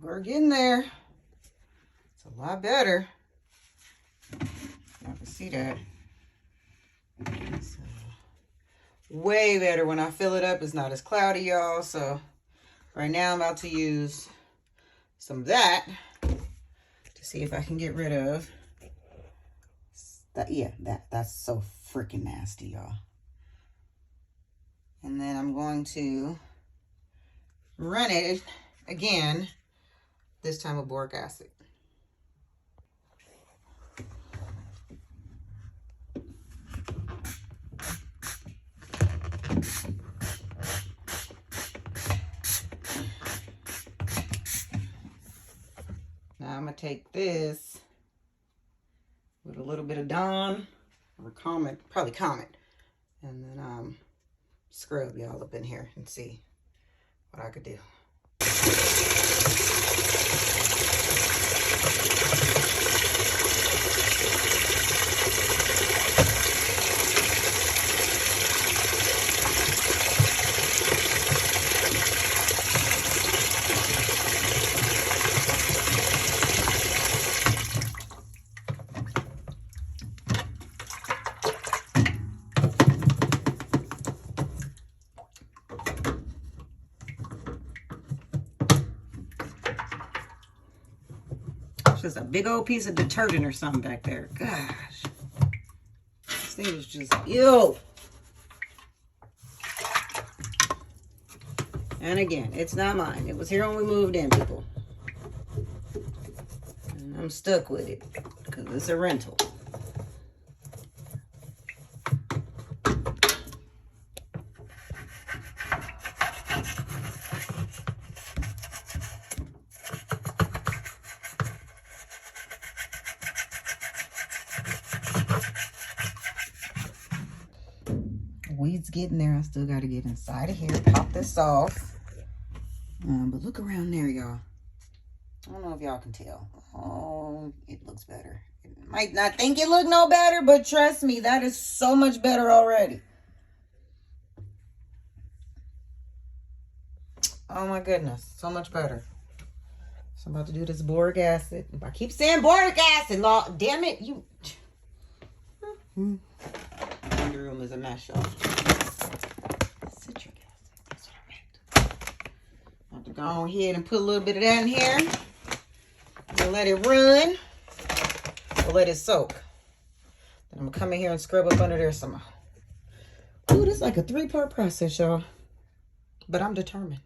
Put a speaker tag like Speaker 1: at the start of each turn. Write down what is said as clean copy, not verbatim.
Speaker 1: We're getting there. It's a lot better. Y'all can see that. So, way better when I fill it up. It's not as cloudy, y'all. So right now I'm about to use some of that to see if I can get rid of that. Yeah, that's so freaking nasty, y'all. And then I'm going to run it again, this time with boric acid. Now I'm gonna take this with a little bit of Dawn or Comet, probably Comet, and then scrub y'all up in here and see what I could do. Just a big old piece of detergent or something back there. Gosh. This thing is just, ew. And again, it's not mine. It was here when we moved in, people. And I'm stuck with it because it's a rental. Weeds getting there. I still got to get inside of here, pop this off. But look around there, y'all. I don't know if y'all can tell. Oh, it looks better. It might not think it look no better, but trust me, that is so much better already. Oh my goodness, so much better. So I'm about to do this boric acid. I keep saying boric acid, Lord, damn it, you. The room is a mess, y'all. Citric acid, that's what I meant. I have to go on ahead and put a little bit of that in here and let it run or let it soak. Then I'm gonna come in here and scrub up under there some more. Ooh, this is like a 3-part process, y'all. But I'm determined.